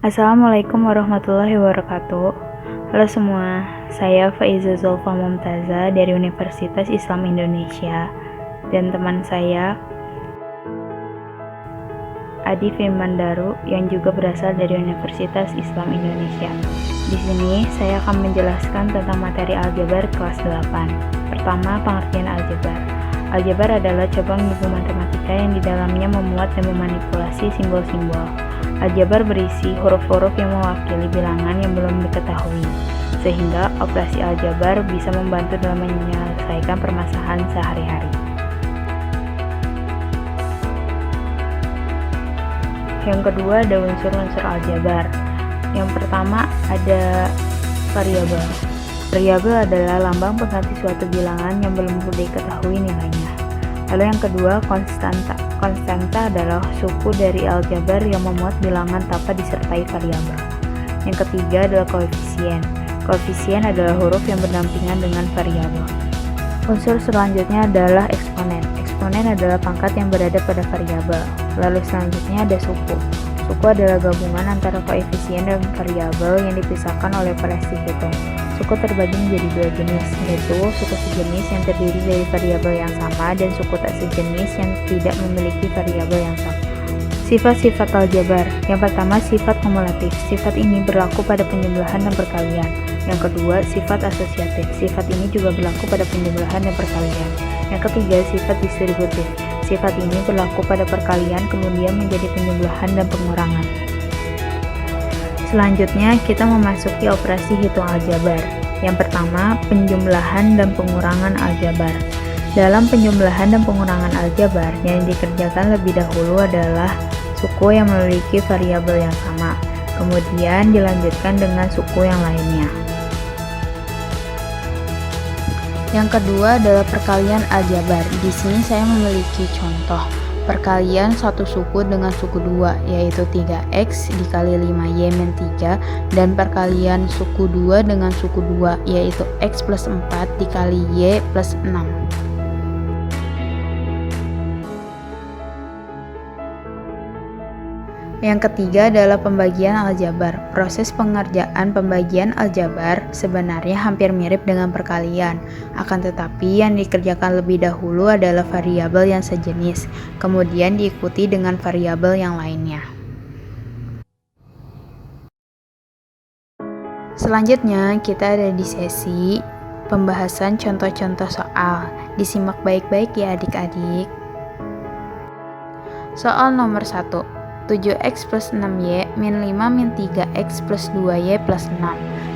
Assalamualaikum warahmatullahi wabarakatuh. Halo semua, saya Faiza Zulfa Mumtaza dari Universitas Islam Indonesia dan teman saya Adi Firmandaru yang juga berasal dari Universitas Islam Indonesia. Di sini saya akan menjelaskan tentang materi aljabar kelas 8. Pertama, pengertian aljabar. Aljabar adalah cabang ilmu matematika yang di dalamnya memuat dan memanipulasi simbol-simbol. Aljabar berisi huruf-huruf yang mewakili bilangan yang belum diketahui, sehingga operasi aljabar bisa membantu dalam menyelesaikan permasalahan sehari-hari. Yang kedua ada unsur-unsur aljabar. Yang pertama ada variabel. Variabel adalah lambang pengganti suatu bilangan yang belum diketahui nilainya. Lalu yang kedua, konstanta. Konstanta adalah suku dari aljabar yang memuat bilangan tanpa disertai variabel. Yang ketiga adalah koefisien. Koefisien adalah huruf yang berdampingan dengan variabel. Unsur selanjutnya adalah eksponen. Eksponen adalah pangkat yang berada pada variabel. Lalu selanjutnya ada suku. Suku adalah gabungan antara koefisien dan variabel yang dipisahkan oleh operasi hitung. Suku terbagi menjadi dua jenis, yaitu suku sejenis yang terdiri dari variabel yang sama dan suku tak sejenis yang tidak memiliki variabel yang sama. Sifat-sifat aljabar. Yang pertama, sifat kumulatif. Sifat ini berlaku pada penjumlahan dan perkalian. Yang kedua, sifat asosiatif. Sifat ini juga berlaku pada penjumlahan dan perkalian. Yang ketiga, sifat distributif. Sifat ini berlaku pada perkalian kemudian menjadi penjumlahan dan pengurangan. Selanjutnya, kita memasuki operasi hitung aljabar. Yang pertama, penjumlahan dan pengurangan aljabar. Dalam penjumlahan dan pengurangan aljabar, yang dikerjakan lebih dahulu adalah suku yang memiliki variabel yang sama, kemudian dilanjutkan dengan suku yang lainnya. Yang kedua adalah perkalian aljabar. Di sini saya memiliki contoh. Perkalian satu suku dengan suku 2, yaitu 3x dikali 5y min 3, dan perkalian suku 2 dengan suku 2, yaitu x plus 4 dikali y plus 6. Yang ketiga adalah pembagian aljabar. Proses pengerjaan pembagian aljabar sebenarnya hampir mirip dengan perkalian, akan tetapi yang dikerjakan lebih dahulu adalah variabel yang sejenis, kemudian diikuti dengan variabel yang lainnya. Selanjutnya, kita ada di sesi pembahasan contoh-contoh soal. Disimak baik-baik ya adik-adik. Soal nomor 1. 7x plus 6y min 5 min 3x plus 2y plus 6.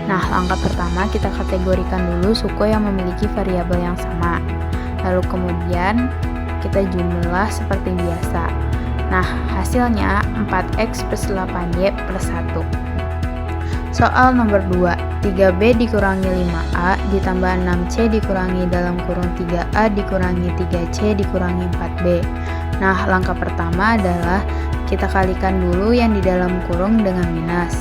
Nah, langkah pertama kita kategorikan dulu suku yang memiliki variabel yang sama. Lalu kemudian kita jumlah seperti biasa. Nah, hasilnya 4x plus 8y plus 1. Soal nomor 2. 3b dikurangi 5a ditambah 6c dikurangi dalam kurung 3a dikurangi 3c dikurangi 4b. Nah, langkah pertama adalah kita kalikan dulu yang di dalam kurung dengan minus,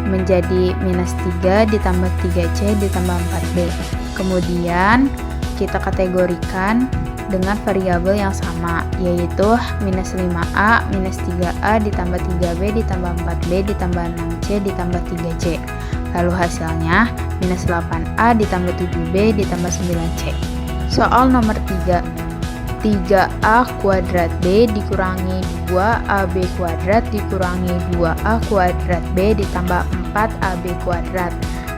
menjadi minus 3 ditambah 3c ditambah 4b. Kemudian kita kategorikan dengan variabel yang sama, yaitu minus 5a minus 3a ditambah 3b ditambah 4b ditambah 6c ditambah 3c. Lalu hasilnya minus 8a ditambah 7b ditambah 9c. Soal nomor 3. 3a kuadrat b dikurangi 2ab kuadrat dikurangi 2a kuadrat b ditambah 4ab kuadrat.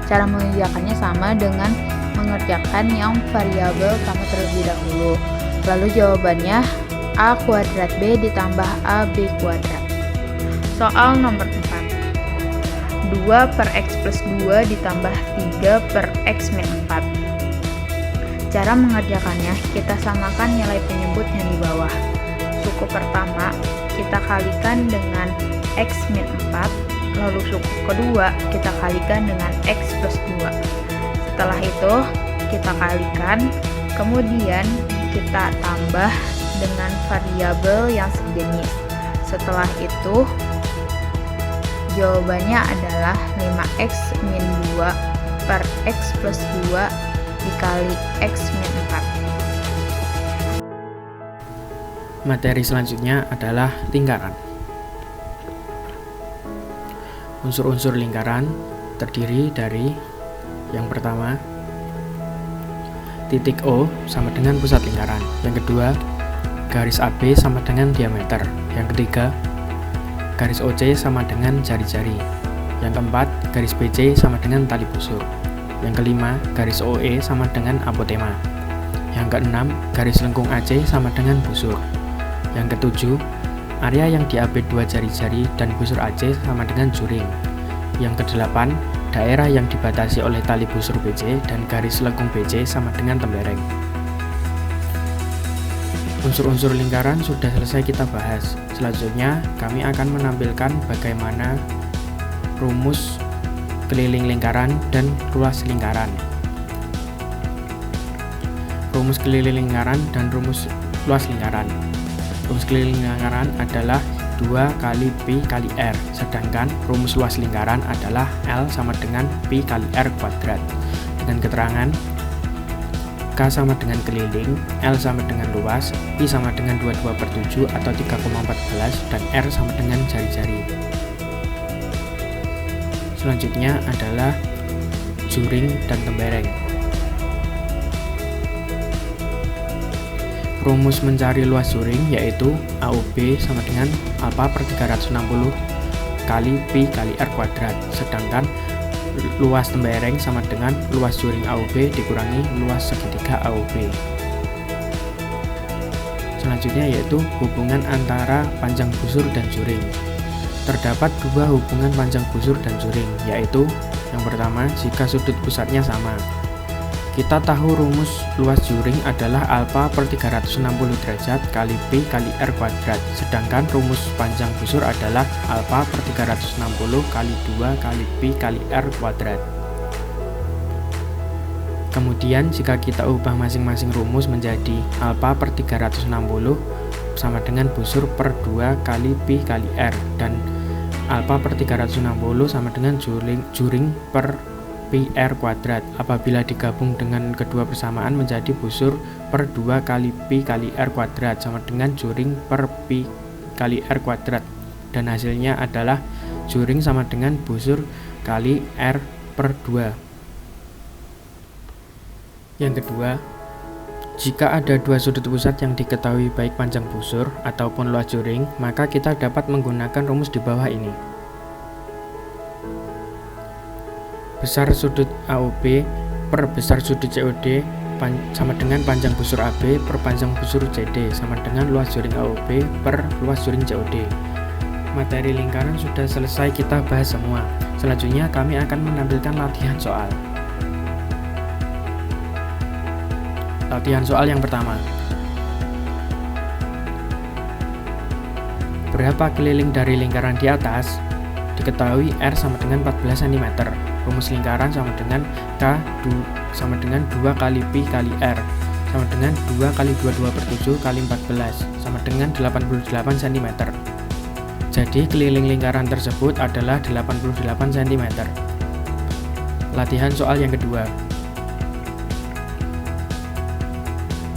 Cara mengerjakannya sama dengan mengerjakan yang variabel sama terlebih dahulu. Lalu jawabannya a kuadrat b ditambah ab kuadrat. Soal nomor 4. 2 per x plus 2 ditambah 3 per x min 4. Cara mengerjakannya, kita samakan nilai penyebut yang di bawah. Suku pertama, kita kalikan dengan x min 4, lalu suku kedua, kita kalikan dengan x plus 2. Setelah itu, kita kalikan, kemudian kita tambah dengan variabel yang sejenis. Setelah itu, jawabannya adalah 5x min 2 per x plus 2 dikali x min 4. Materi selanjutnya adalah lingkaran. Unsur-unsur lingkaran terdiri dari yang pertama, titik O sama dengan pusat lingkaran. Yang kedua, garis AB sama dengan diameter. Yang ketiga, garis OC sama dengan jari-jari. Yang keempat, garis BC sama dengan tali busur. Yang kelima, garis OE sama dengan apotema. Yang keenam, garis lengkung AC sama dengan busur. Yang ketujuh, area yang di AB 2 jari-jari dan busur AC sama dengan juring. Yang kedelapan, daerah yang dibatasi oleh tali busur BC dan garis lengkung BC sama dengan tembereng. Unsur-unsur lingkaran sudah selesai kita bahas. Selanjutnya, kami akan menampilkan bagaimana rumus keliling lingkaran dan luas lingkaran. Rumus keliling lingkaran dan rumus luas lingkaran. Rumus keliling lingkaran adalah 2 kali Pi kali R, sedangkan rumus luas lingkaran adalah L sama dengan Pi kali R kuadrat. Dengan keterangan K sama dengan keliling, L sama dengan luas, Pi sama dengan 22/7 atau 3,14 dan R sama dengan jari-jari. Selanjutnya adalah juring dan tembereng. Rumus mencari luas juring yaitu AOB sama dengan alpha per 360 kali Pi kali R kuadrat, sedangkan luas tembereng sama dengan luas juring AOB dikurangi luas segitiga AOB. Selanjutnya yaitu hubungan antara panjang busur dan juring. Terdapat dua hubungan panjang busur dan juring, yaitu yang pertama jika sudut pusatnya sama. Kita tahu rumus luas juring adalah alpha per 360 derajat kali Pi kali R kuadrat, sedangkan rumus panjang busur adalah alpha per 360 kali 2 kali Pi kali R kuadrat. Kemudian jika kita ubah masing-masing rumus menjadi alpha per 360 sama dengan busur per 2 kali Pi kali R, dan alpha per 360 sama dengan juring per Pi R kuadrat. Apabila digabung dengan kedua persamaan menjadi busur per 2 kali Pi kali R kuadrat sama dengan juring per Pi kali R kuadrat, dan hasilnya adalah juring sama dengan busur kali R per 2. Yang kedua, jika ada dua sudut pusat yang diketahui baik panjang busur ataupun luas juring, maka kita dapat menggunakan rumus di bawah ini. Besar sudut AOB per besar sudut COD sama dengan panjang busur AB per panjang busur CD sama dengan luas juring AOB per luas juring COD. Materi lingkaran sudah selesai kita bahas semua. Selanjutnya kami akan menampilkan latihan soal. Latihan soal yang pertama. Berapa keliling dari lingkaran di atas? Diketahui R sama dengan 14 cm. Rumus lingkaran sama dengan K sama dengan 2 kali Pi kali R sama dengan 2 kali 22/7 kali 14 sama dengan 88 cm. Jadi keliling lingkaran tersebut adalah 88 cm. Latihan soal yang kedua.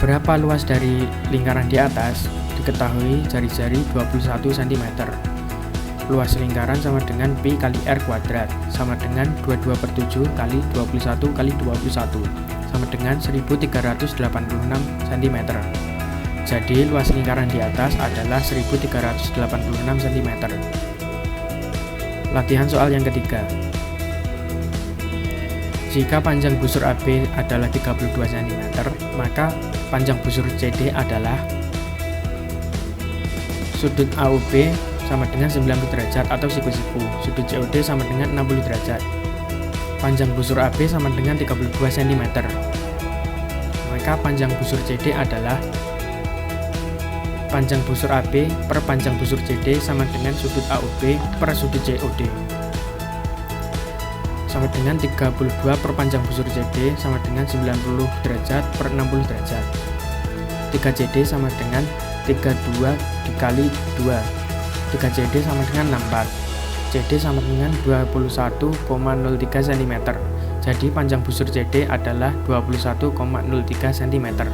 Berapa luas dari lingkaran di atas? Diketahui jari-jari 21 cm. Luas lingkaran sama dengan Pi kali R kuadrat sama dengan 22/7 kali 21 kali 21 sama dengan 1386 cm. Jadi luas lingkaran di atas adalah 1386 cm. Latihan soal yang ketiga. Jika panjang busur AB adalah 32 cm, maka panjang busur CD adalah sudut AOB sama dengan 90 derajat atau siku-siku. Sudut COD sama dengan 60 derajat. Panjang busur AB sama dengan 32 cm. Maka panjang busur CD adalah panjang busur AB per panjang busur CD sama dengan sudut AOB per sudut COD. Sama dengan 32 per panjang busur CD sama dengan 90 derajat per 60 derajat. 3CD sama dengan 32 dikali 2. 3CD sama dengan 64. CD sama dengan 21,03 cm. Jadi panjang busur CD adalah 21,03 cm.